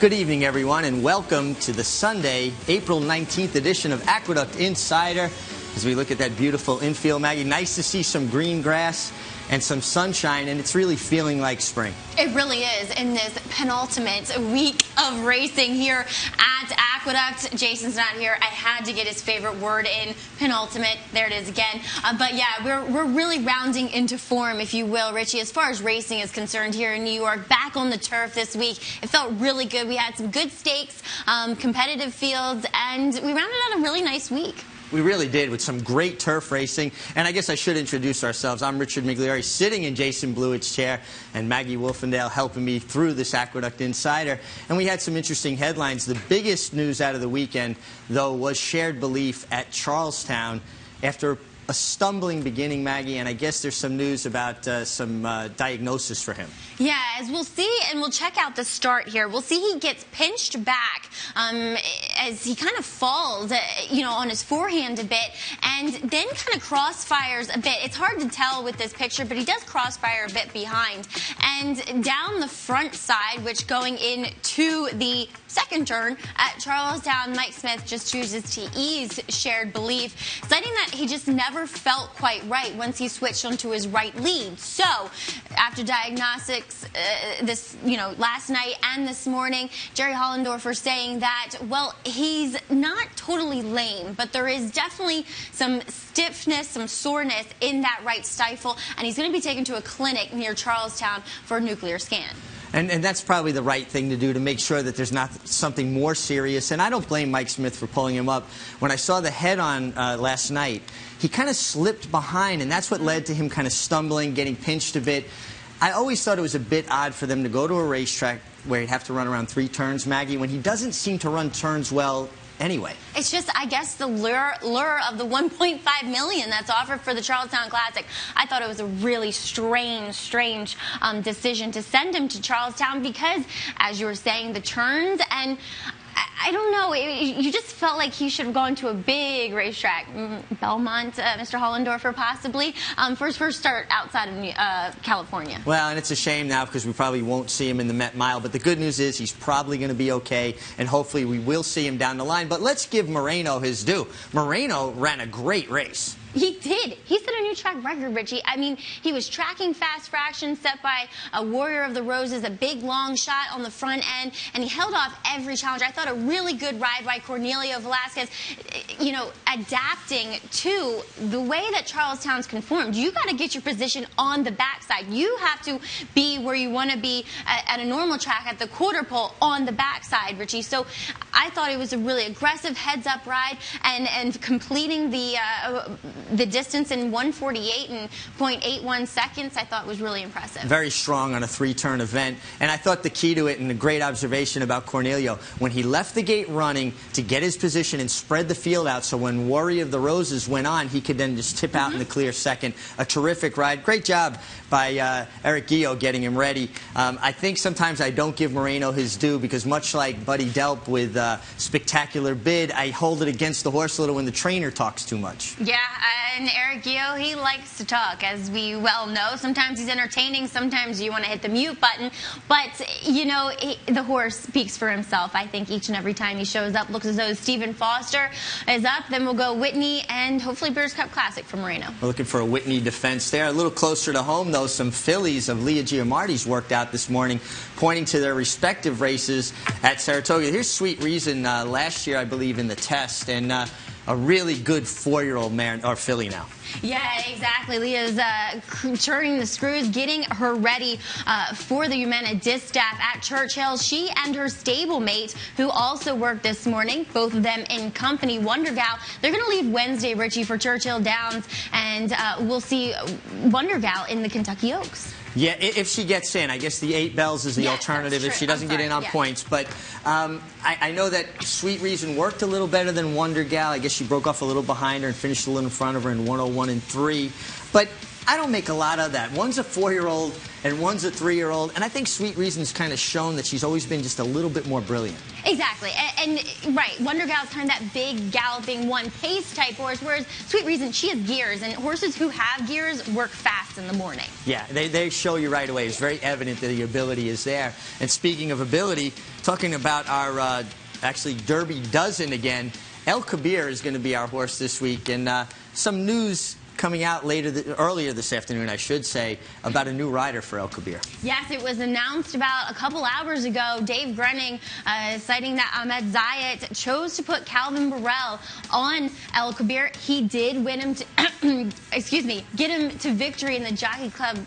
Good evening, everyone, and welcome to the Sunday, April 19th edition of Aqueduct Insider. As we look at that beautiful infield, Maggie, nice to see some green grass and some sunshine, and it's really feeling like spring. It really is in this penultimate week of racing here at Aqueduct. Jason's not here. I had to get his favorite word in, penultimate. There it is again. But yeah, we're really rounding into form, if you will, Richie, as far as racing is concerned here in New York. Back on the turf this week. It felt really good. We had some good stakes, competitive fields, and we rounded out a really nice week. We really did, with some great turf racing. And I guess I should introduce ourselves. I'm Richard Migliore, sitting in Jason Blewett's chair, and Maggie Wolfendale helping me through this Aqueduct Insider. And we had some interesting headlines. The biggest news out of the weekend, though, was shared belief at Charlestown after a stumbling beginning, Maggie, and I guess there's some news about some diagnosis for him. Yeah, as we'll see, and we'll check out the start here. We'll see he gets pinched back as he kind of falls, on his forehand a bit, and then kind of crossfires a bit. It's hard to tell with this picture, but he does crossfire a bit behind. And down the front side, which going into the second turn at Charlestown, Mike Smith just chooses to ease shared belief, citing that he just never felt quite right once he switched onto his right lead. So, after diagnostics last night and this morning, Jerry Hollendorfer saying that, well, he's not totally lame, but there is definitely some stiffness, some soreness in that right stifle, and he's going to be taken to a clinic near Charlestown for a nuclear scan. And that's probably the right thing to do, to make sure that there's not something more serious. And I don't blame Mike Smith for pulling him up. When I saw the head-on last night, he kind of slipped behind, and that's what led to him kind of stumbling, getting pinched a bit. I always thought it was a bit odd for them to go to a racetrack where he'd have to run around 3 turns, Maggie, when he doesn't seem to run turns well anyway. It's just, I guess, the lure of the $1.5 million that's offered for the Charlestown Classic. I thought it was a really strange decision to send him to Charlestown because, as you were saying, the turns, and I don't know, you just felt like he should have gone to a big racetrack. Belmont, Mr. Hollendorfer, possibly, for his first start outside of California. Well, and it's a shame now because we probably won't see him in the Met Mile, but the good news is he's probably going to be okay, and hopefully we will see him down the line. But let's give Moreno his due. Moreno ran a great race. He did. He set a new track record, Richie. I mean, he was tracking fast fractions set by a Warrior of the Roses, a big long shot on the front end, and he held off every challenger. I thought a really good ride by Cornelio Velasquez, adapting to the way that Charlestown's conformed. You got to get your position on the backside. You have to be where you want to be at a normal track at the quarter pole on the backside, Richie. So I thought it was a really aggressive heads-up ride, and completing the distance in 1:48 and 0.81 seconds, I thought was really impressive. Very strong on a 3-turn event. And I thought the key to it, and a great observation about Cornelio, when he left the gate running to get his position and spread the field out, so when Warrior of the Roses went on, he could then just tip out in the clear second. A terrific ride. Great job by Eric Guillot getting him ready. I think sometimes I don't give Moreno his due because, much like Buddy Delp with Spectacular Bid, I hold it against the horse a little when the trainer talks too much. Yeah, and Eric Guillot, he likes to talk, as we well know. Sometimes he's entertaining, sometimes you want to hit the mute button. But, the horse speaks for himself. I think each and every time he shows up, looks as though Stephen Foster is up. Then we'll go Whitney and hopefully Breeders' Cup Classic for Moreno. We're looking for a Whitney defense there. A little closer to home, though, some fillies of Leah Giamardi's worked out this morning, pointing to their respective races at Saratoga. Here's Sweet Reason last year, I believe, in the test, and a really good 4-year-old mare, or filly now. Yeah, exactly. Leah's turning the screws, getting her ready for the Humana Distaff at Churchill. She and her stablemate, who also worked this morning, both of them in company, Wonder Gal, they're going to leave Wednesday, Richie, for Churchill Downs, and we'll see Wonder Gal in the Kentucky Oaks. Yeah, if she gets in. I guess the 8 bells is the alternative if she doesn't get in on points. But I know that Sweet Reason worked a little better than Wonder Gal. I guess she broke off a little behind her and finished a little in front of her in 101 and 3. But I don't make a lot of that. One's a 4-year-old and one's a 3-year-old, and I think Sweet Reason's kind of shown that she's always been just a little bit more brilliant. Exactly, and right, Wonder Gal's kind of that big galloping one-pace type horse, whereas Sweet Reason, she has gears, and horses who have gears work fast in the morning. Yeah, they show you right away. It's very evident that the ability is there. And speaking of ability, talking about our actually Derby dozen again, El Kabir is going to be our horse this week, and some news coming out earlier this afternoon, I should say, about a new rider for El Kabir. Yes, it was announced about a couple hours ago. Dave Grenning, citing that Ahmed Zayat chose to put Calvin Burrell on El Kabir. He did win him to, excuse me, get him to victory in the Jockey Club.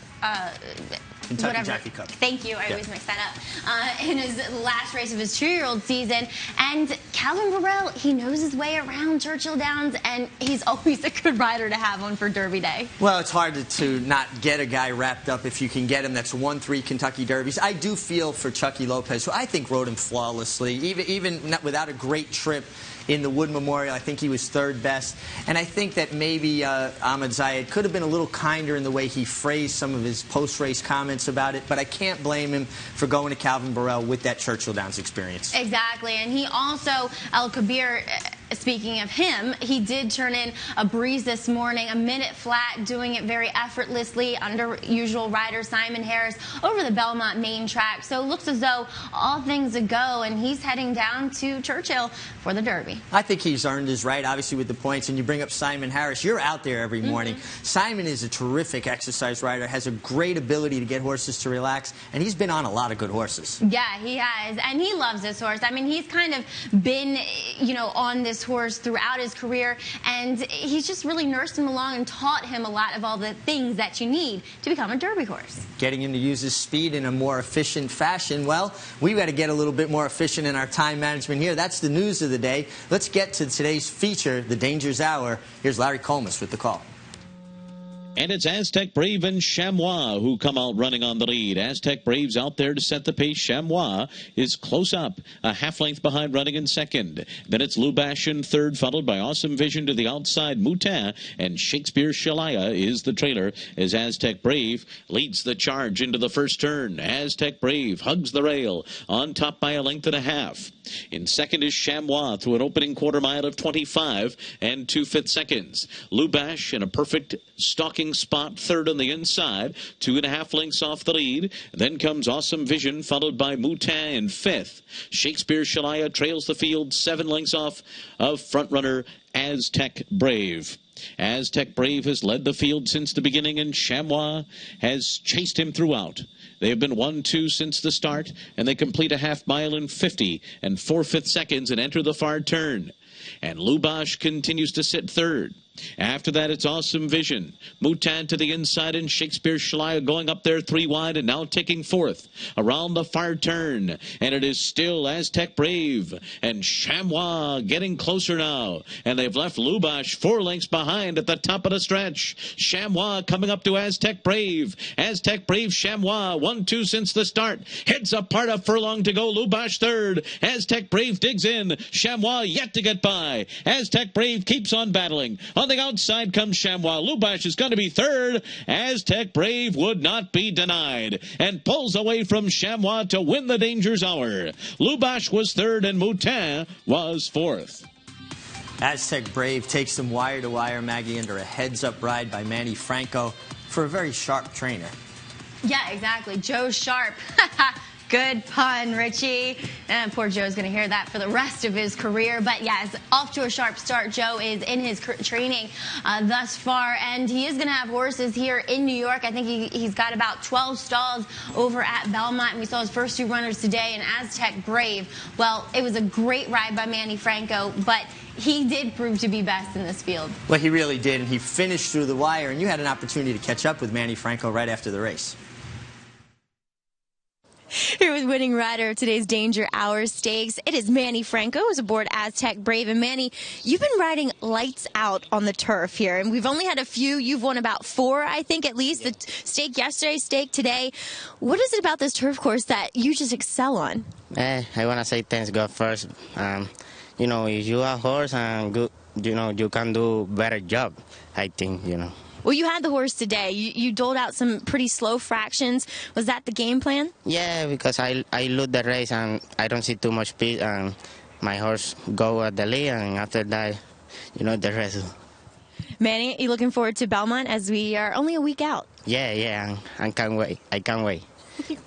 Kentucky Jockey Cup. Thank you. I always mix that up. In his last race of his 2-year-old season. And Calvin Burrell, he knows his way around Churchill Downs, and he's always a good rider to have on for Derby Day. Well, it's hard to not get a guy wrapped up if you can get him that's won 3 Kentucky Derbies. I do feel for Chucky Lopez, who I think rode him flawlessly, even without a great trip in the Wood Memorial. I think he was 3rd best. And I think that maybe Ahmed Zayat could have been a little kinder in the way he phrased some of his post-race comments about it. But I can't blame him for going to Calvin Burrell with that Churchill Downs experience. Exactly. And he also, El Kabir, speaking of him, he did turn in a breeze this morning, a minute flat, doing it very effortlessly under usual rider Simon Harris over the Belmont main track. So it looks as though all things a go, and he's heading down to Churchill for the Derby. I think he's earned his right, obviously, with the points. And you bring up Simon Harris. You're out there every morning. Simon is a terrific exercise rider, has a great ability to get horses to relax, and he's been on a lot of good horses. Yeah, he has, and he loves this horse. I mean, he's kind of been, on this horse throughout his career, and he's just really nursed him along and taught him a lot of all the things that you need to become a Derby horse. Getting him to use his speed in a more efficient fashion. Well, we've got to get a little bit more efficient in our time management here. That's the news of the day. Let's get to today's feature, the Dangers Hour. Here's Larry Colmus with the call. And it's Aztec Brave and Chamois who come out running on the lead. Aztec Brave's out there to set the pace. Chamois is close up, a half-length behind, running in second. Then it's Lubash in third, followed by Awesome Vision to the outside. Moutin and Shakespeare Shalaya is the trailer as Aztec Brave leads the charge into the first turn. Aztec Brave hugs the rail, on top by a length and a half. In second is Chamois through an opening quarter mile of 25 and 2/5 seconds. Lubash in a perfect stalking spot, third on the inside, 2.5 lengths off the lead. Then comes Awesome Vision, followed by Moutin in fifth. Shakespeare Shalaya trails the field 7 lengths off of frontrunner Aztec Brave. Aztec Brave has led the field since the beginning, and Chamois has chased him throughout. They have been 1-2 since the start, and they complete a half mile in 50 and 4/5 seconds and enter the far turn. And Lubash continues to sit third. After that, it's Awesome Vision. Moutin to the inside, and Shakespeare Shalaya going up there 3 wide and now taking fourth around the far turn. And it is still Aztec Brave and Chamois getting closer now. And they've left Lubash 4 lengths behind at the top of the stretch. Chamois coming up to Aztec Brave. Aztec Brave, Chamois, 1-2 since the start. Heads apart, a furlong to go. Lubash third. Aztec Brave digs in. Chamois yet to get by. Aztec Brave keeps on battling. On the outside comes Chamois. Lubash is going to be third. Aztec Brave would not be denied and pulls away from Chamois to win the Dangers Hour. Lubash was third and Moutin was fourth. Aztec Brave takes them wire to wire, Maggie, under a heads-up ride by Manny Franco for a very sharp trainer. Yeah, exactly. Joe Sharp. Good pun, Richie. And poor Joe's going to hear that for the rest of his career. But yes, off to a sharp start. Joe is in his training thus far, and he is going to have horses here in New York. I think he's got about 12 stalls over at Belmont, and we saw his first 2 runners today in Aztec Brave. Well, it was a great ride by Manny Franco, but he did prove to be best in this field. Well, he really did, and he finished through the wire, and you had an opportunity to catch up with Manny Franco right after the race. Here with winning rider of today's Danger Hour Stakes, it is Manny Franco, who's aboard Aztec Brave. And Manny, you've been riding lights out on the turf here, and we've only had a few. You've won about 4, I think, at least. Yeah. The stake yesterday, stake today. What is it about this turf course that you just excel on? I want to say thanks God first. If you are a horse and good, you can do better job, I think, Well, you had the horse today. You doled out some pretty slow fractions. Was that the game plan? Yeah, because I look the race and I don't see too much speed, and my horse go at the lead, and after that, the rest. Manny, you looking forward to Belmont as we are only a week out? Yeah, I can't wait. I can't wait.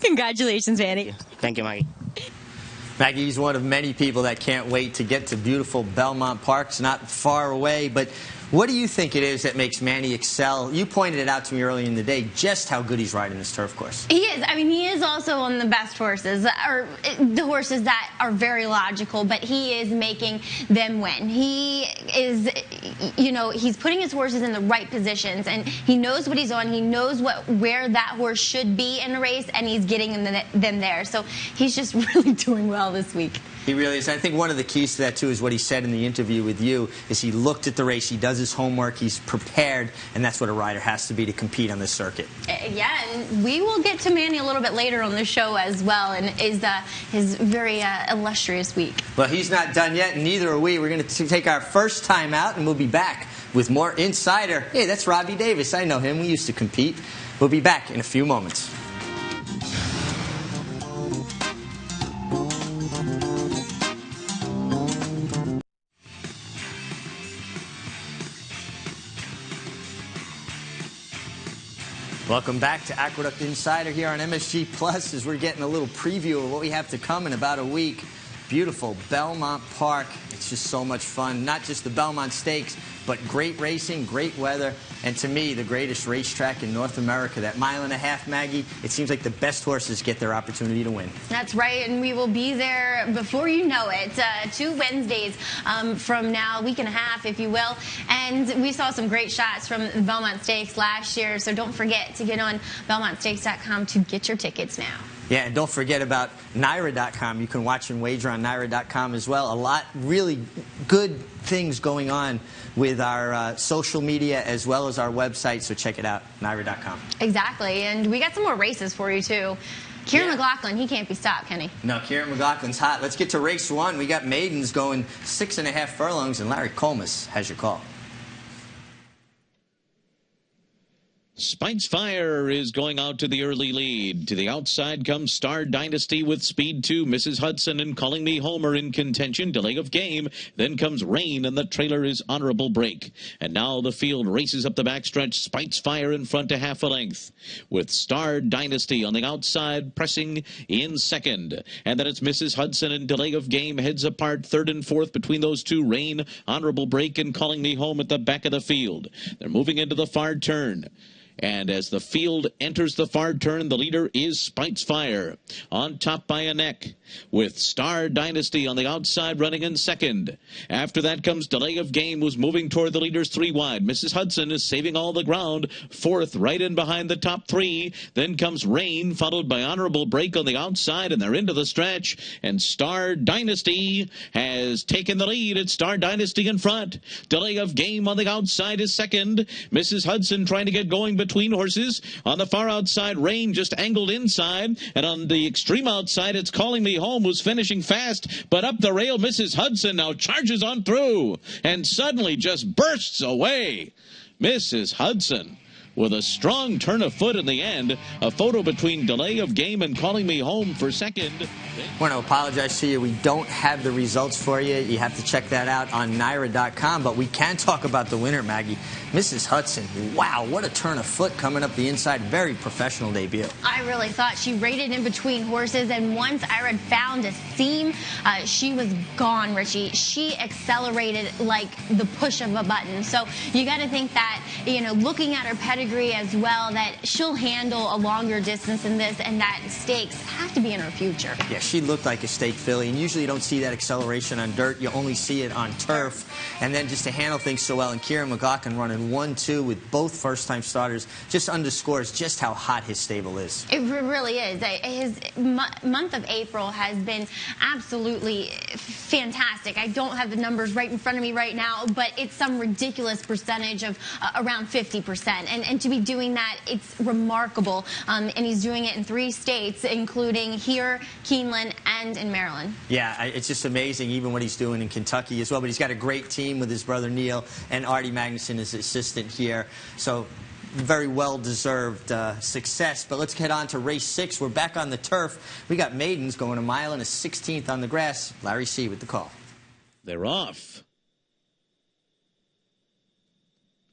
Congratulations, Manny. Thank you, Maggie. Maggie's one of many people that can't wait to get to beautiful Belmont Park. It's not far away, but what do you think it is that makes Manny excel? You pointed it out to me earlier in the day, just how good he's riding this turf course. He is. I mean, he is also one of the best horses, or the horses that are very logical, but he is making them win. He is, he's putting his horses in the right positions, and he knows what he's on. He knows where that horse should be in a race, and he's getting them there. So he's just really doing well this week. He really is. I think one of the keys to that, too, is what he said in the interview with you, is he looked at the race, he does his homework, he's prepared, and that's what a rider has to be to compete on this circuit. Yeah, and we will get to Manny a little bit later on the show as well, and is his very illustrious week. Well, he's not done yet, and neither are we. We're going to take our first time out, and we'll be back with more Insider. Hey, that's Robbie Davis. I know him. We used to compete. We'll be back in a few moments. Welcome back to Aqueduct Insider here on MSG Plus as we're getting a little preview of what we have to come in about a week. Beautiful Belmont Park. It's just so much fun. Not just the Belmont Stakes, but great racing, great weather, and to me, the greatest racetrack in North America. That mile and a half, Maggie, it seems like the best horses get their opportunity to win. That's right, and we will be there before you know it. 2 Wednesdays from now, a week and a half, if you will. And we saw some great shots from the Belmont Stakes last year, so don't forget to get on BelmontStakes.com to get your tickets now. Yeah, and don't forget about Naira.com. You can watch and wager on Naira.com as well. A lot really good things going on with our social media as well as our website, so check it out, Naira.com. Exactly, and we got some more races for you, too. Kieran McLaughlin, he can't be stopped, can he? No, Kieran McLaughlin's hot. Let's get to race 1. We got maidens going 6.5 furlongs, and Larry Colmus has your call. Spite's Fire is going out to the early lead. To the outside comes Star Dynasty with speed 2. Mrs. Hudson and Calling Me Homer in contention. Delay of Game. Then comes Rain, and the trailer is Honorable Break. And now the field races up the backstretch. Spite's Fire in front to half a length, with Star Dynasty on the outside pressing in second. And then it's Mrs. Hudson and Delay of Game heads apart, third and fourth between those two. Rain, Honorable Break, and Calling Me Home at the back of the field. They're moving into the far turn. And as the field enters the far turn, the leader is Spite's Fire, on top by a neck, with Star Dynasty on the outside running in second. After that comes Delay of Game, who's moving toward the leaders 3 wide. Mrs. Hudson is saving all the ground, fourth, right in behind the top 3. Then comes Rain, followed by Honorable Break on the outside, and they're into the stretch. And Star Dynasty has taken the lead. It's Star Dynasty in front. Delay of Game on the outside is second. Mrs. Hudson trying to get going between horses. On the far outside, Rain just angled inside. And on the extreme outside, it's Calling Me Home, who's finishing fast. But up the rail, Mrs. Hudson now charges on through and suddenly just bursts away. Mrs. Hudson with a strong turn of foot in the end. A photo between Delay of Game and Calling Me Home for second. I want to apologize to you. We don't have the results for you. You have to check that out on Naira.com. But we can talk about the winner, Maggie. Mrs. Hudson, wow, what a turn of foot coming up the inside. Very professional debut. I really thought she rated in between horses, and once Ira found a seam, she was gone, Richie. She accelerated like the push of a button. So you got to think that, looking at her pedigree as well, that she'll handle a longer distance than this, and that stakes have to be in her future. Yeah, she looked like a stake filly, and usually you don't see that acceleration on dirt. You only see it on turf. And then just to handle things so well, and Kieran McLaughlin running 1-2 with both first-time starters just underscores just how hot his stable is. It really is. His month of April has been absolutely fantastic. I don't have the numbers right in front of me right now, but it's some ridiculous percentage of around 50%. And to be doing that, it's remarkable. And he's doing it in 3 states, including here, Keeneland, and in Maryland. Yeah, it's just amazing, even what he's doing in Kentucky as well. But he's got a great team with his brother Neil and Artie Magnuson, his assistant here. So very well-deserved success. But let's head on to race 6. We're back on the turf. We got maidens going a mile and a 16th on the grass. Larry C. with the call. They're off.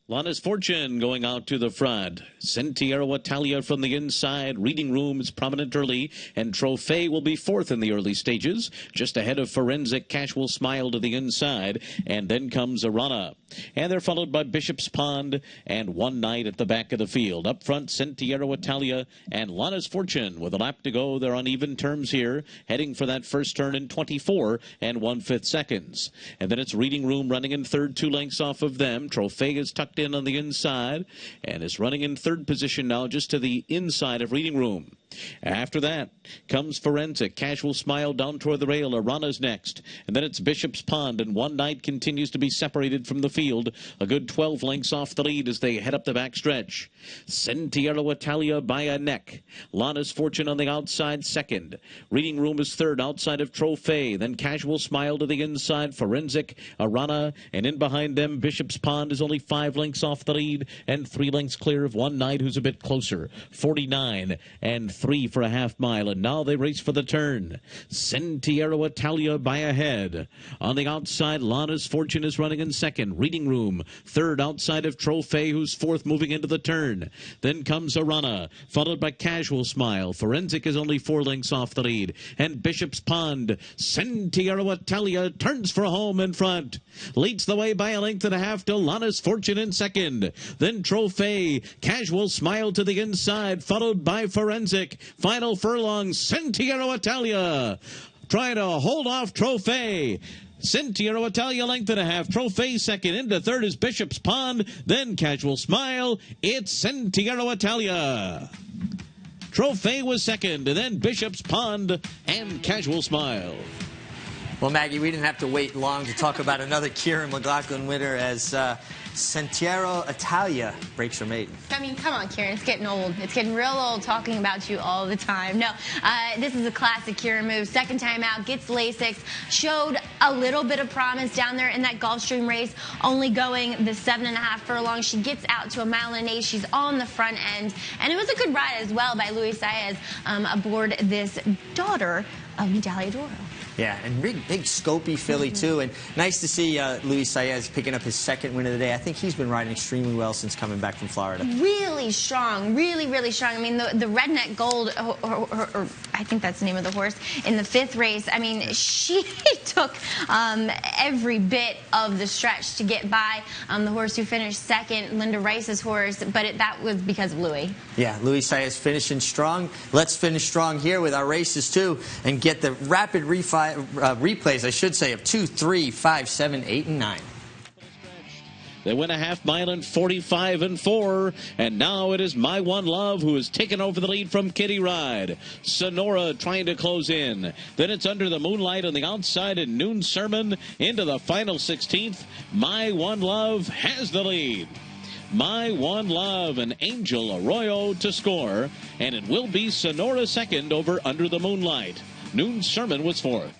Lana's Fortune going out to the front. Sentiero Italia from the inside. Reading Room is prominent early, and Trophy will be 4th in the early stages, just ahead of Forensic. Casual Smile to the inside, and then comes Arana. And they're followed by Bishop's Pond and One Night at the back of the field. Up front, Sentiero Italia and Lana's Fortune. With a lap to go, they're on even terms here, heading for that first turn in 24 1/5 seconds. And then it's Reading Room running in third, 2 lengths off of them. Trophy is tucked in on the inside and is running in third position now, just to the inside of Reading Room. After that comes Forensic. Casual Smile down toward the rail. Arana's next. And then it's Bishop's Pond, and One Night continues to be separated from the field. A good 12 lengths off the lead as they head up the backstretch. Sentiero Italia by a neck. Lana's Fortune on the outside, second. Reading Room is third outside of Trophy. Then Casual Smile to the inside. Forensic, Arana, and in behind them, Bishop's Pond is only 5 lengths off the lead and 3 lengths clear of One Night, who's a bit closer. 49 3 for a half mile, and now they race for the turn. Sentiero Italia by a head. On the outside, Lana's Fortune is running in second. Reading Room third outside of Trophy, who's 4th moving into the turn. Then comes Arana, followed by Casual Smile. Forensic is only 4 lengths off the lead, and Bishop's Pond. Sentiero Italia turns for home in front. Leads the way by a length and a half to Lana's Fortune in second. Then Trophy. Casual Smile to the inside, followed by Forensic. Final furlong, Sentiero Italia trying to hold off Trophy. Sentiero Italia length and a half. Trophy second. Into third is Bishop's Pond. Then Casual Smile. It's Sentiero Italia. Trophy was second, and then Bishop's Pond and Casual Smile. Well, Maggie, we didn't have to wait long to talk about another Kieran McLaughlin winner as Sentiero Italia breaks her maiden. I mean, come on, Kieran. It's getting old. It's getting real old talking about you all the time. No, this is a classic Kieran move. Second time out, gets Lasix. Showed a little bit of promise down there in that Gulfstream race, only going the 7.5 furlongs. She gets out to a mile and 8. She's on the front end. And it was a good ride as well by Luis Saez aboard this daughter of Medaglia d'Oro. Yeah, and big scopy filly, too. And nice to see Luis Saez picking up his second win of the day. I think he's been riding extremely well since coming back from Florida. Really strong. Really, really strong. I mean, the Redneck Gold, or I think that's the name of the horse, in the 5th race, I mean, she took every bit of the stretch to get by the horse who finished second, Linda Rice's horse, but that was because of Louis. Yeah, Luis Saez finishing strong. Let's finish strong here with our races, too, and get the rapid replays, I should say, of 2, 3, 5, 7, 8, and 9. They win a half mile in 45 4, and now it is My One Love who has taken over the lead from Kitty Ride. Sonora trying to close in. Then it's Under the Moonlight on the outside, and Noon Sermon into the final 16th. My One Love has the lead. My One Love and Angel Arroyo to score, and it will be Sonora second over Under the Moonlight. Noon Sermon was 4th.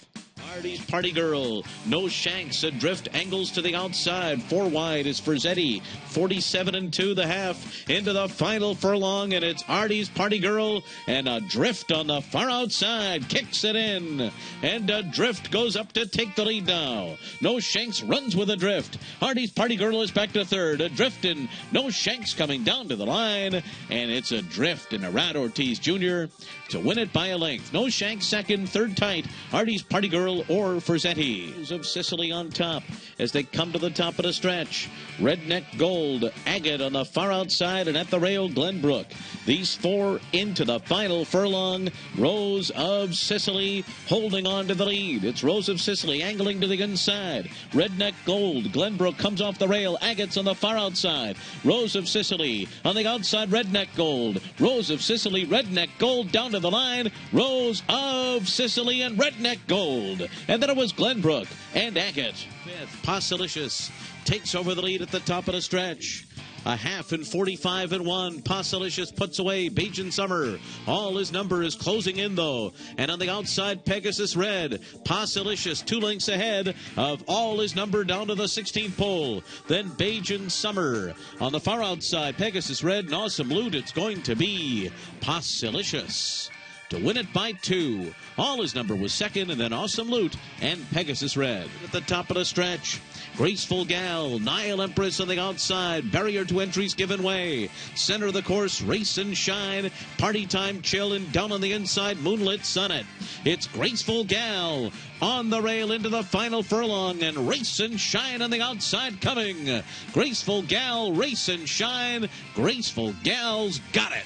Artie's Party Girl, No Shanks, Adrift angles to the outside. 4 wide is Frizzetti, 47 2 the half into the final furlong, and it's Artie's Party Girl, and Adrift on the far outside kicks it in, and Adrift goes up to take the lead now. No Shanks runs with Adrift. Artie's Party Girl is back to third. Adrift and No Shanks coming down to the line, and it's Adrift and Arad Ortiz Jr. to win it by a length. No Shanks second, third tight, Artie's Party Girl or Frizzetti. Of Sicily on top as they come to the top of the stretch. Redneck Gold, Agate on the far outside, and at the rail, Glenbrook. These 4 into the final furlong. Rose of Sicily holding on to the lead. It's Rose of Sicily angling to the inside. Redneck Gold, Glenbrook comes off the rail. Agate's on the far outside. Rose of Sicily on the outside, Redneck Gold. Rose of Sicily, Redneck Gold down to the line. Rose of Sicily and Redneck Gold. And then it was Glenbrook and Agate. 5th, Possilicious takes over the lead at the top of the stretch. A half in 45 and 1. Passalicious puts away Bajan Summer. All his number is closing in, though. And on the outside, Pegasus Red. Passalicious 2 lengths ahead of All His Number down to the 16th pole. Then Bajan Summer. On the far outside, Pegasus Red and Awesome Loot. It's going to be Passalicious to win it by 2. All His Number was second, and then Awesome Loot and Pegasus Red. At the top of the stretch, Graceful Gal, Nile Empress on the outside. Barrier to entries given way. Center of the course, Race and Shine. Party Time Chill, and down on the inside, Moonlit Sonnet. It's Graceful Gal on the rail into the final furlong, and Race and Shine on the outside coming. Graceful Gal, Race and Shine. Graceful Gal's got it.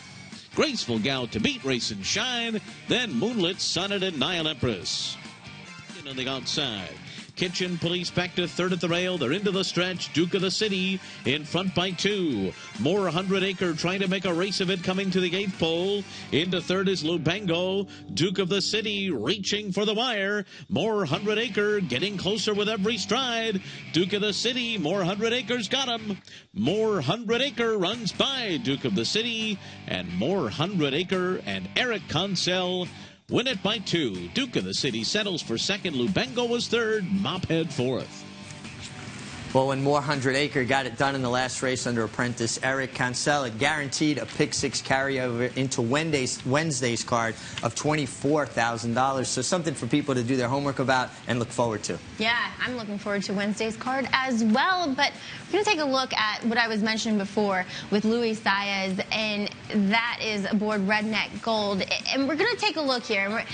Graceful Gal to beat Race and Shine, then Moonlit Sonnet and Nile Empress. And on the outside, Kitchen Police back to third at the rail. They're into the stretch. Duke of the City in front by 2. More 100 Acre trying to make a race of it, coming to the 8th pole. Into third is Lubango. Duke of the City reaching for the wire. More 100 Acre getting closer with every stride. Duke of the City, More 100 Acres got him. More 100 Acre runs by Duke of the City, and More 100 Acre and Eric Consell win it by 2. Duke of the City settles for second. Lubango was third. Mophead fourth. Well, when More 100 Acre got it done in the last race under apprentice Eric Consell, it guaranteed a pick 6 carryover into Wednesday's card of $24,000. So something for people to do their homework about and look forward to. Yeah, I'm looking forward to Wednesday's card as well. But we're going to take a look at what I was mentioning before with Luis Saez, and that is aboard Redneck Gold. And we're going to take a look here.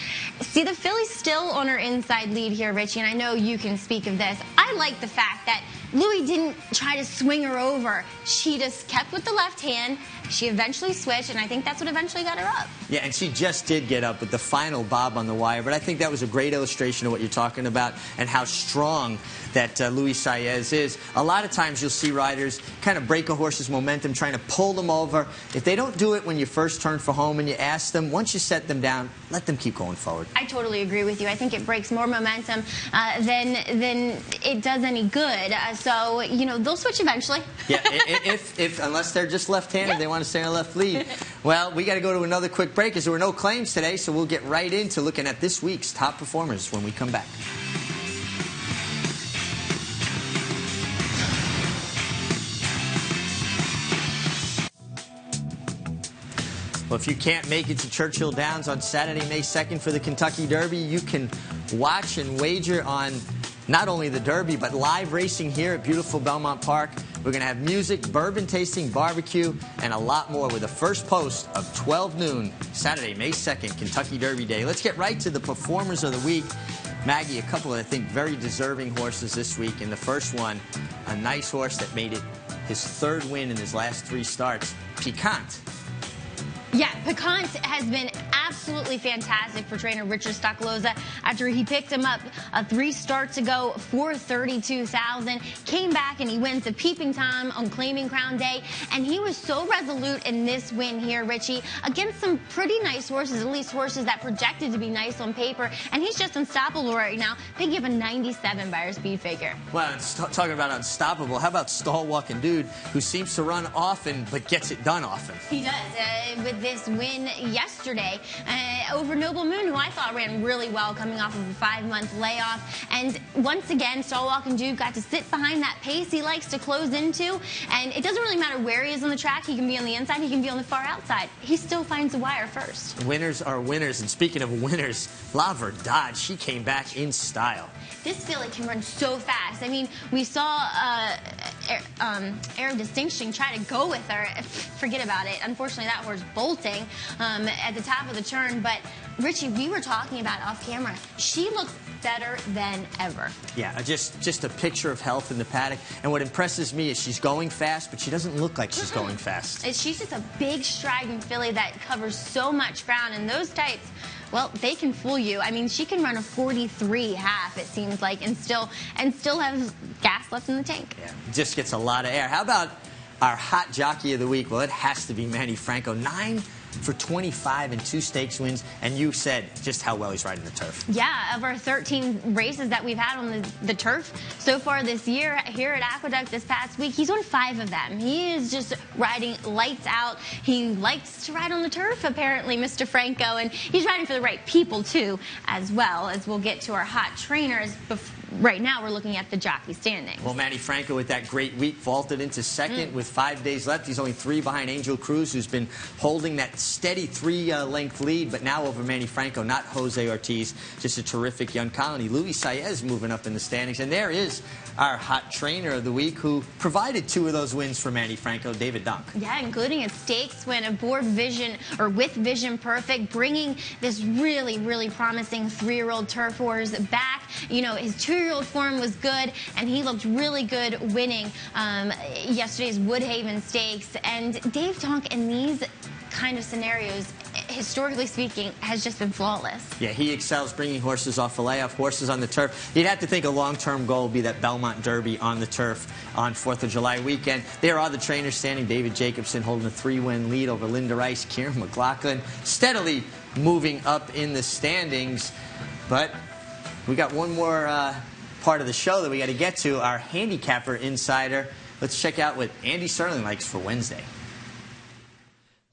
See, the filly's still on her inside lead here, Richie, and I know you can speak of this. I like the fact that Louis didn't try to swing her over. She just kept with the left hand. She eventually switched, and I think that's what eventually got her up. Yeah, and she just did get up with the final bob on the wire. But I think that was a great illustration of what you're talking about and how strong that Luis Saez is. A lot of times you'll see riders kind of break a horse's momentum, trying to pull them over. If they don't do it when you first turn for home and you ask them, once you set them down, let them keep going forward. I totally agree with you. I think it breaks more momentum than it does any good. So, you know, they'll switch eventually. Yeah, if unless they're just left-handed, yeah, they want to stay on the left lead. Well, we got to go to another quick break as there were no claims today, so we'll get right into looking at this week's top performers when we come back. Well, if you can't make it to Churchill Downs on Saturday, May 2nd for the Kentucky Derby, you can watch and wager on not only the Derby, but live racing here at beautiful Belmont Park. We're going to have music, bourbon tasting, barbecue, and a lot more with the first post of 12 noon, Saturday, May 2nd, Kentucky Derby Day. Let's get right to the performers of the week. Maggie, a couple of, I think, very deserving horses this week. In the first one, a nice horse that made it his 3rd win in his last 3 starts, Piquant. Yeah, Piquant has been absolutely fantastic for trainer Richard Stockloza after he picked him up 3 starts ago for $32,000. Came back and he wins the Peeping Tom on Claiming Crown Day, and he was so resolute in this win here, Richie, against some pretty nice horses, at least horses that projected to be nice on paper, and he's just unstoppable right now, picking up a 97 by our speed figure. Well, talking about unstoppable, how about Stall Walking Dude, who seems to run often but gets it done often? He does. With this win yesterday over Noble Moon, who I thought ran really well coming off of a 5-month layoff. And once again, Stall Walking Dude got to sit behind that pace he likes to close into. And it doesn't really matter where he is on the track. He can be on the inside. He can be on the far outside. He still finds the wire first. Winners are winners. And speaking of winners, La Verdad, she came back in style. This filly can run so fast. I mean, we saw Air of Distinction try to go with her. Forget about it. Unfortunately, that horse bolting at the top of the turn. But, Richie, we were talking about off camera. She looks better than ever. Yeah, just a picture of health in the paddock. And what impresses me is she's going fast, but she doesn't look like she's going fast. She's just a big, striding filly that covers so much ground. And those types, well, they can fool you. I mean, she can run a 43.5, it seems like, and still have gas left in the tank. Yeah, just gets a lot of air. How about our hot jockey of the week? Well, it has to be Manny Franco. 9 for 25 and 2 stakes wins. And you said just how well he's riding the turf. Yeah, of our 13 races that we've had on the turf so far this year here at Aqueduct this past week, he's won 5 of them. He is just riding lights out. He likes to ride on the turf, apparently, Mr. Franco, and he's riding for the right people, too, as well, as we'll get to our hot trainers. Right now, we're looking at the jockey standings. Well, Manny Franco, with that great week, vaulted into second with 5 days left. He's only 3 behind Angel Cruz, who's been holding that steady 3-length lead, but now over Manny Franco, not Jose Ortiz. Just a terrific young colony. Luis Saez moving up in the standings. And there is our hot trainer of the week, who provided 2 of those wins for Manny Franco, David Dunk. Yeah, including a stakes win aboard Vision, or with Vision Perfect, bringing this really, really promising 3-year-old turf horse back. You know, his 2-year-old form was good, and he looked really good winning yesterday's Woodhaven Stakes. And Dave Tonk, in these kind of scenarios, historically speaking, has just been flawless. Yeah, he excels bringing horses off a layoff, horses on the turf. You'd have to think a long-term goal would be that Belmont Derby on the turf on 4th of July weekend. There are the trainers standing. David Jacobson holding a 3-win lead over Linda Rice. Kieran McLaughlin steadily moving up in the standings. But we got one more part of the show that we got to get to, our Handicapper Insider. Let's check out what Andy Serling likes for Wednesday.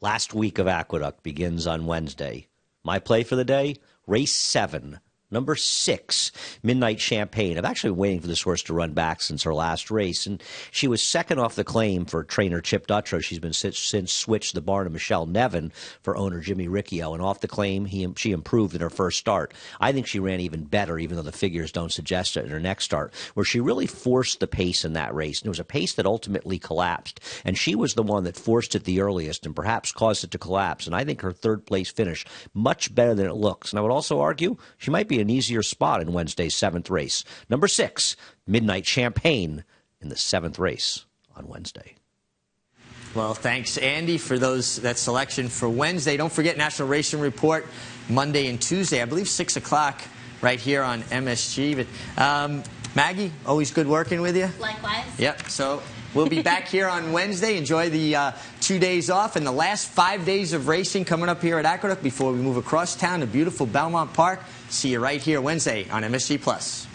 Last week of Aqueduct begins on Wednesday. My play for the day, race 7, number 6, Midnight Champagne. I've actually been waiting for this horse to run back since her last race, and she was second off the claim for trainer Chip Dutrow. She's been since switched the barn to Michelle Nevin for owner Jimmy Riccio, and off the claim, she improved in her first start. I think she ran even better, even though the figures don't suggest it, in her next start, where she really forced the pace in that race. And it was a pace that ultimately collapsed, and she was the one that forced it the earliest and perhaps caused it to collapse. And I think her third-place finish, much better than it looks. And I would also argue she might be an easier spot in Wednesday's 7th race. Number 6, Midnight Champagne, in the 7th race on Wednesday. Well, thanks, Andy, for that selection for Wednesday. Don't forget National Racing Report Monday and Tuesday, I believe 6 o'clock right here on MSG. But Maggie, always good working with you. Likewise. Yep. So we'll be back here on Wednesday. Enjoy the 2 days off and the last 5 days of racing coming up here at Aqueduct before we move across town to beautiful Belmont Park. See you right here Wednesday on MSG Plus.